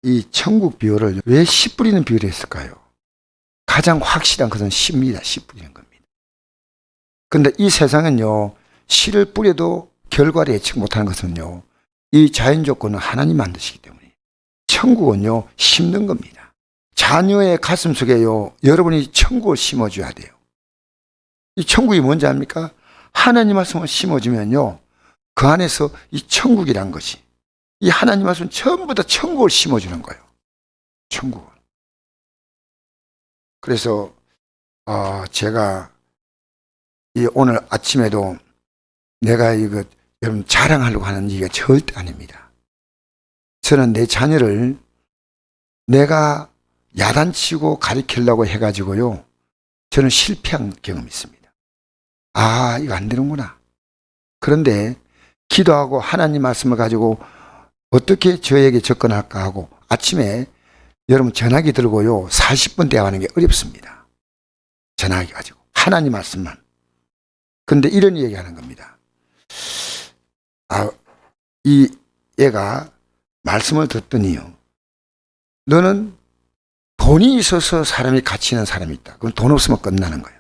이 천국 비유를 왜 씨 뿌리는 비유를 했을까요? 가장 확실한 것은 씨입니다. 씨 뿌리는 겁니다. 근데 이 세상은요, 씨를 뿌려도 결과를 예측 못하는 것은요, 이 자연 조건은 하나님 만드시기 때문에 천국은요, 심는 겁니다. 자녀의 가슴 속에요, 여러분이 천국을 심어줘야 돼요. 이 천국이 뭔지 압니까? 하나님 말씀을 심어주면요, 그 안에서 이 천국이란 것이, 이 하나님 말씀은 전부 다 천국을 심어주는 거예요. 천국을. 그래서 제가 오늘 아침에도 내가 이거 여러분 자랑하려고 하는 얘기가 절대 아닙니다. 저는 내 자녀를 내가 야단치고 가르치려고 해가지고요, 저는 실패한 경험이 있습니다. 아, 이거 안 되는구나. 그런데 기도하고 하나님 말씀을 가지고 어떻게 저에게 접근할까 하고 아침에 여러분 전화기 들고요, 40분 대화하는 게 어렵습니다. 전화기 가지고 하나님 말씀만. 근데 이런 얘기하는 겁니다. 이 애가 말씀을 듣더니요, 너는 돈이 있어서 사람이 가치 있는 사람이 있다. 그럼 돈 없으면 끝나는 거예요.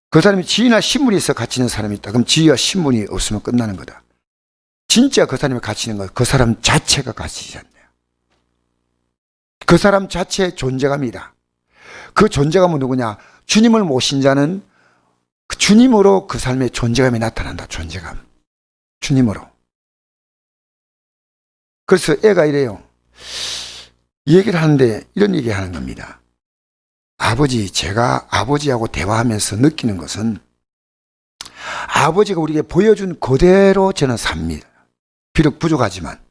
그 사람이 지위나 신분이 있어 가치 있는 사람이 있다. 그럼 지위와 신분이 없으면 끝나는 거다. 진짜 그 사람이 가치 있는 거예요. 그 사람 자체가 가치지 않나요? 그 사람 자체의 존재감이다. 그 존재감은 누구냐? 주님을 모신 자는 그 주님으로 그 삶의 존재감이 나타난다. 존재감. 주님으로. 그래서 애가 이래요. 이 얘기를 하는데 이런 얘기 하는 겁니다. 아버지, 제가 아버지하고 대화하면서 느끼는 것은 아버지가 우리에게 보여준 그대로 저는 삽니다. 비록 부족하지만.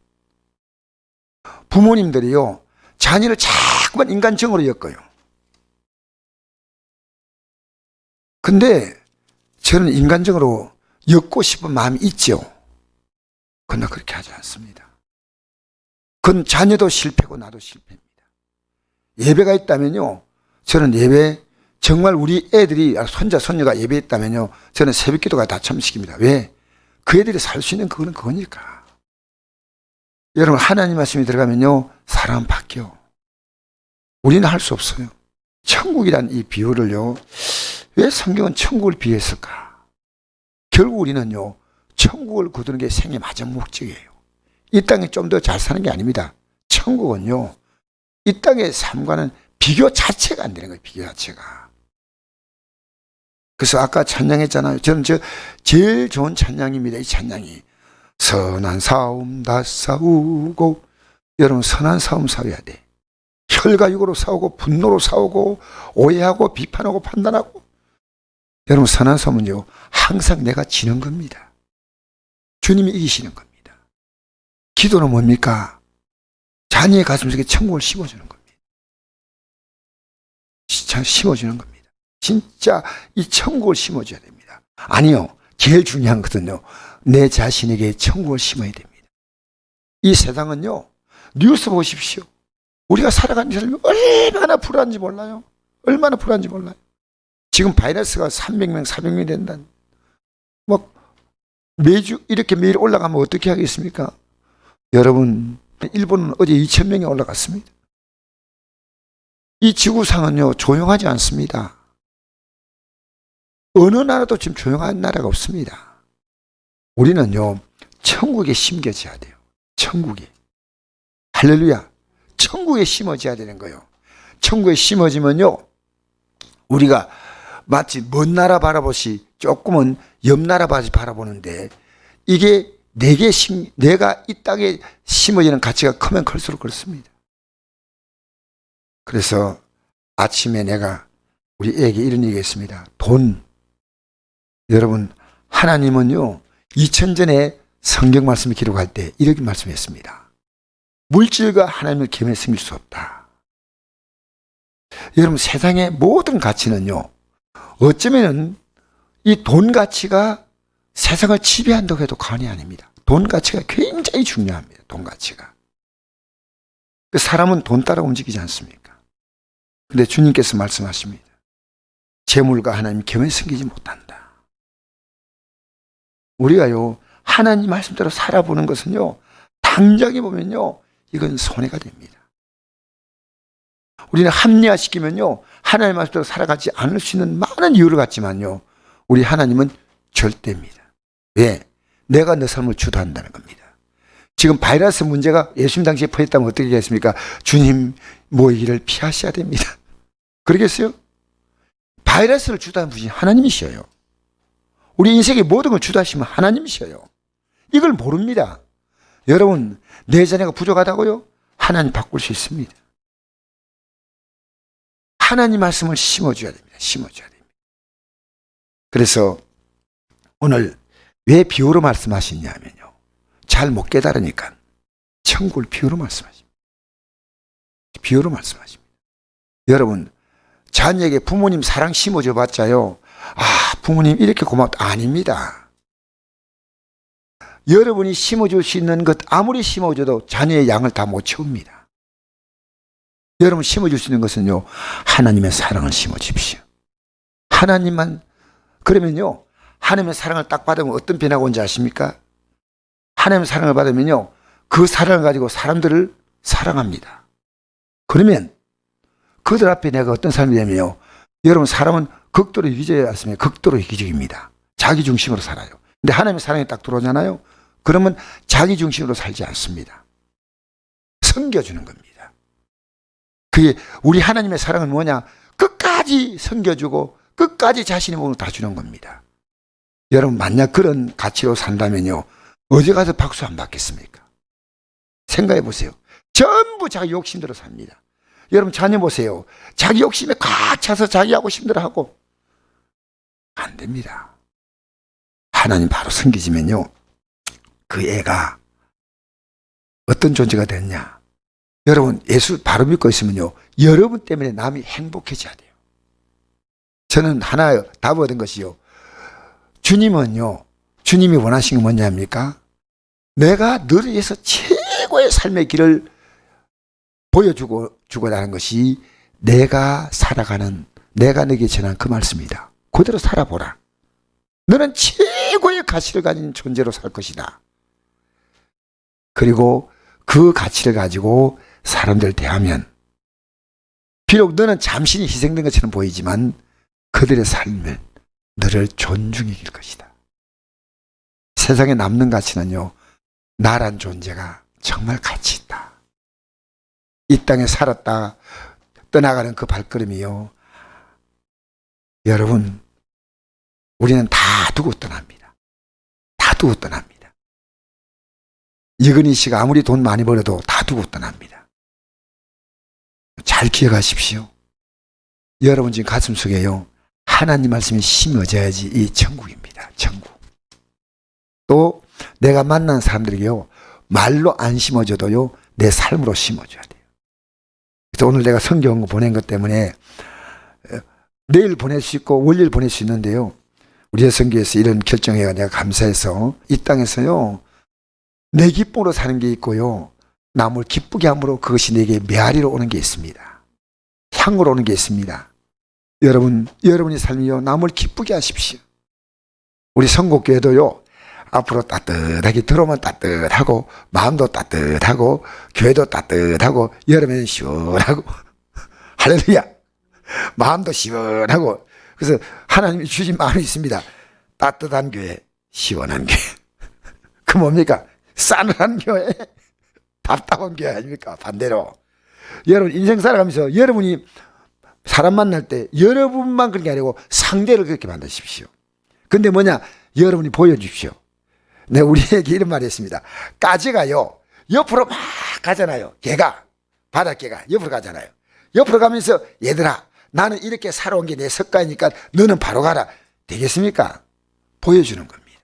부모님들이요, 자녀를 자꾸만 인간적으로 엮어요. 근데 저는 인간적으로 엮고 싶은 마음이 있죠. 그러나 그렇게 하지 않습니다. 그건 자녀도 실패고 나도 실패입니다. 예배가 있다면요, 저는 예배, 정말 우리 애들이, 손자, 손녀가 예배했다면요, 저는 새벽 기도가 다 참식입니다. 왜? 그 애들이 살 수 있는 그거는 그거니까. 여러분, 하나님 말씀이 들어가면요, 사람은 바뀌어. 우리는 할 수 없어요. 천국이란 이 비유를요, 왜 성경은 천국을 비유했을까? 결국 우리는요, 천국을 거두는 게 생의 마지막 목적이에요. 이 땅에 좀 더 잘 사는 게 아닙니다. 천국은요, 이 땅의 삶과는 비교 자체가 안 되는 거예요. 비교 자체가. 그래서 아까 찬양했잖아요. 저는 제일 좋은 찬양입니다. 이 찬양이. 선한 싸움 다 싸우고. 여러분, 선한 싸움 싸워야 돼. 혈과 육으로 싸우고 분노로 싸우고 오해하고 비판하고 판단하고. 여러분, 선한 싸움은요, 항상 내가 지는 겁니다. 주님이 이기시는 겁니다. 기도는 뭡니까? 자녀의 가슴속에 천국을 심어주는 겁니다. 심어주는 겁니다. 진짜 이 천국을 심어줘야 됩니다. 아니요, 제일 중요한 것은요, 내 자신에게 천국을 심어야 됩니다. 이 세상은요, 뉴스 보십시오. 우리가 살아가는 삶이 얼마나 불안한지 몰라요. 얼마나 불안한지 몰라요. 지금 바이러스가 300명, 400명 된다는. 막 매주 이렇게 매일 올라가면 어떻게 하겠습니까? 여러분, 일본은 어제 2,000명이 올라갔습니다. 이 지구상은요, 조용하지 않습니다. 어느 나라도 지금 조용한 나라가 없습니다. 우리는요, 천국에 심겨져야 돼요. 천국에. 할렐루야. 천국에 심어져야 되는 거예요. 천국에 심어지면요, 우리가 마치 먼 나라 바라보시 조금은 옆 나라 바라보는데, 이게 내가 이 땅에 심어지는 가치가 크면 클수록 그렇습니다. 그래서 아침에 내가 우리 애에게 이런 얘기 했습니다. 돈. 여러분, 하나님은요, 2000전에 성경 말씀을 기록할 때 이렇게 말씀했습니다. 물질과 하나님을 겸해 섬길 수 없다. 여러분, 세상의 모든 가치는요, 어쩌면은 이 돈 가치가 세상을 지배한다고 해도 과언이 아닙니다. 돈 가치가 굉장히 중요합니다. 돈 가치가. 그 사람은 돈 따라 움직이지 않습니까? 근데 주님께서 말씀하십니다. 재물과 하나님 겸해 섬기지 못한다. 우리가요, 하나님 말씀대로 살아보는 것은요, 당장에 보면요, 이건 손해가 됩니다. 우리는 합리화시키면요, 하나님 말씀대로 살아가지 않을 수 있는 많은 이유를 갖지만요, 우리 하나님은 절대입니다. 왜? 내가 너 삶을 주도한다는 겁니다. 지금 바이러스 문제가 예수님 당시에 퍼졌다면 어떻게 하겠습니까? 주님 모이기를 피하셔야 됩니다. 그러겠어요? 바이러스를 주도하는 분이 하나님이셔요. 우리 인생의 모든 걸 주도하시면 하나님이셔요. 이걸 모릅니다. 여러분, 내 자녀가 부족하다고요? 하나님 바꿀 수 있습니다. 하나님 말씀을 심어줘야 됩니다. 심어줘야 됩니다. 그래서 오늘 왜 비유로 말씀하시냐면요, 잘 못 깨달으니까 천국을 비유로 말씀하십니다. 비유로 말씀하십니다. 여러분, 자녀에게 부모님 사랑 심어줘 봤자요, 부모님 이렇게 고맙다. 아닙니다. 여러분이 심어줄 수 있는 것 아무리 심어줘도 자녀의 양을 다 못 채웁니다. 여러분 심어줄 수 있는 것은요, 하나님의 사랑을 심어주십시오. 하나님만. 그러면요, 하나님의 사랑을 딱 받으면 어떤 변화가 온지 아십니까? 하나님의 사랑을 받으면요, 그 사랑을 가지고 사람들을 사랑합니다. 그러면 그들 앞에 내가 어떤 삶이 되면요, 여러분 사람은 극도로 이기적이지 않습니까? 극도로 이기적입니다. 자기 중심으로 살아요. 근데 하나님의 사랑이 딱 들어오잖아요. 그러면 자기 중심으로 살지 않습니다. 섬겨주는 겁니다. 그게 우리 하나님의 사랑은 뭐냐? 끝까지 섬겨주고 끝까지 자신의 몸을 다 주는 겁니다. 여러분 만약 그런 가치로 산다면요, 어디 가서 박수 안 받겠습니까? 생각해 보세요. 전부 자기 욕심대로 삽니다. 여러분 자녀 보세요. 자기 욕심에 꽉 차서 자기하고 힘들어하고. 안 됩니다. 하나님 바로 섬기지면요, 그 애가 어떤 존재가 됐냐? 여러분 예수 바로 믿고 있으면요, 여러분 때문에 남이 행복해져야 돼요. 저는 하나 답 얻은 것이요, 주님은요, 주님이 원하신 게 뭐냐입니까? 내가 너를 위해서 최고의 삶의 길을 보여주고자 것이 내가 살아가는, 내가 너에게 전한 그 말씀이다. 그대로 살아보라. 너는 최고의 가치를 가진 존재로 살 것이다. 그리고 그 가치를 가지고 사람들 대하면 비록 너는 잠시 희생된 것처럼 보이지만 그들의 삶은 너를 존중해 줄 것이다. 세상에 남는 가치는요, 나란 존재가 정말 가치 있다. 이 땅에 살았다 떠나가는 그 발걸음이요, 여러분 우리는 다 두고 떠납니다. 다 두고 떠납니다. 이건희 씨가 아무리 돈 많이 벌어도 다 두고 떠납니다. 잘 기억하십시오. 여러분 지금 가슴 속에요, 하나님 말씀이 심어져야지 이 천국입니다. 천국. 또 내가 만난 사람들에게요, 말로 안 심어줘도요, 내 삶으로 심어줘야 돼요. 그래서 오늘 내가 성경 보낸 것 때문에 내일 보낼 수 있고 월요일 보낼 수 있는데요, 우리 여성교회에서 이런 결정해가 내가 감사해서 이 땅에서요, 내 기쁨으로 사는 게 있고요, 남을 기쁘게 함으로 그것이 내게 메아리로 오는 게 있습니다. 향으로 오는 게 있습니다. 여러분의 삶이요, 남을 기쁘게 하십시오. 우리 선곡교회도요, 앞으로 따뜻하게 들어오면 따뜻하고 마음도 따뜻하고 교회도 따뜻하고 여름에는 시원하고 할렐루야, 마음도 시원하고. 그래서 하나님이 주신 마음이 있습니다. 따뜻한 교회, 시원한 교회. 그 뭡니까? 싸늘한 교회, 답답한 교회 아닙니까? 반대로 여러분 인생 살아가면서 여러분이 사람 만날 때 여러분만 그런 게 아니고 상대를 그렇게 만드십시오. 근데 뭐냐? 여러분이 보여주십시오. 내가 우리에게 이런 말이 있습니다. 까지가요, 옆으로 막 가잖아요. 개가, 바닷개가 옆으로 가잖아요. 옆으로 가면서 얘들아, 나는 이렇게 살아온 게 내 습관이니까 너는 바로 가라. 되겠습니까? 보여주는 겁니다.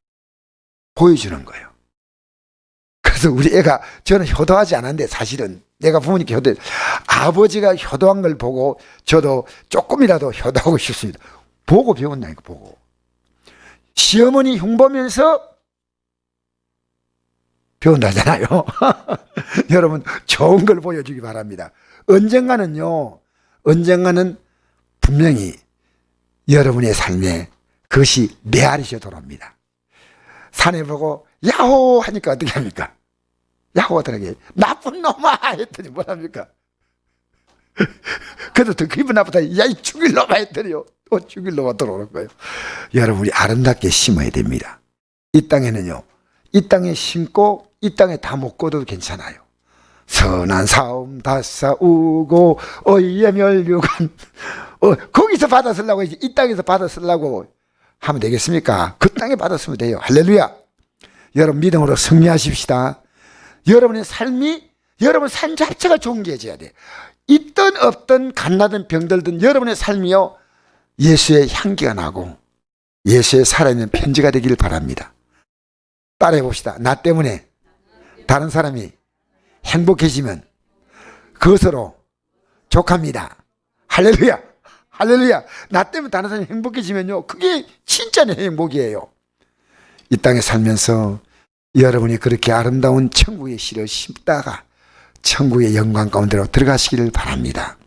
보여주는 거예요. 그래서 우리 애가, 저는 효도하지 않았는데 사실은 내가 부모님께 아버지가 효도한 걸 보고 저도 조금이라도 효도하고 싶습니다. 보고 배웠나니까, 보고. 시어머니 흉보면서 배운다잖아요. 여러분 좋은 걸 보여주기 바랍니다. 언젠가는 분명히 여러분의 삶에 그것이 메아리셔 돌아옵니다. 산에 보고 야호 하니까 어떻게 합니까? 야고보들에게 나쁜 놈아 했더니 뭐랍니까? 그래도 더 기분 나쁘다. 야, 이 죽일 놈아 했더니요. 또 죽일 놈아 들어오는 거예요. 여러분, 우리 아름답게 심어야 됩니다. 이 땅에는요, 이 땅에 심고 이 땅에 다 못 거둬도 괜찮아요. 선한 사움 다 싸우고 어이에 멸류관 거기서 받아 쓰려고 이 땅에서 받아 쓰려고 하면 되겠습니까? 그 땅에 받아 쓰면 돼요. 할렐루야. 여러분, 믿음으로 승리하십시다. 여러분의 삶이, 여러분 삶 자체가 존귀해져야 돼. 있든 없든 갓나든 병들든 여러분의 삶이요, 예수의 향기가 나고 예수의 살아있는 편지가 되길 바랍니다. 따라해 봅시다. 나 때문에 다른 사람이 행복해지면 그것으로 족합니다. 할렐루야. 할렐루야. 나 때문에 다른 사람이 행복해지면요, 그게 진짜 내 행복이에요. 이 땅에 살면서 여러분이 그렇게 아름다운 천국의 씨를 심다가 천국의 영광 가운데로 들어가시기를 바랍니다.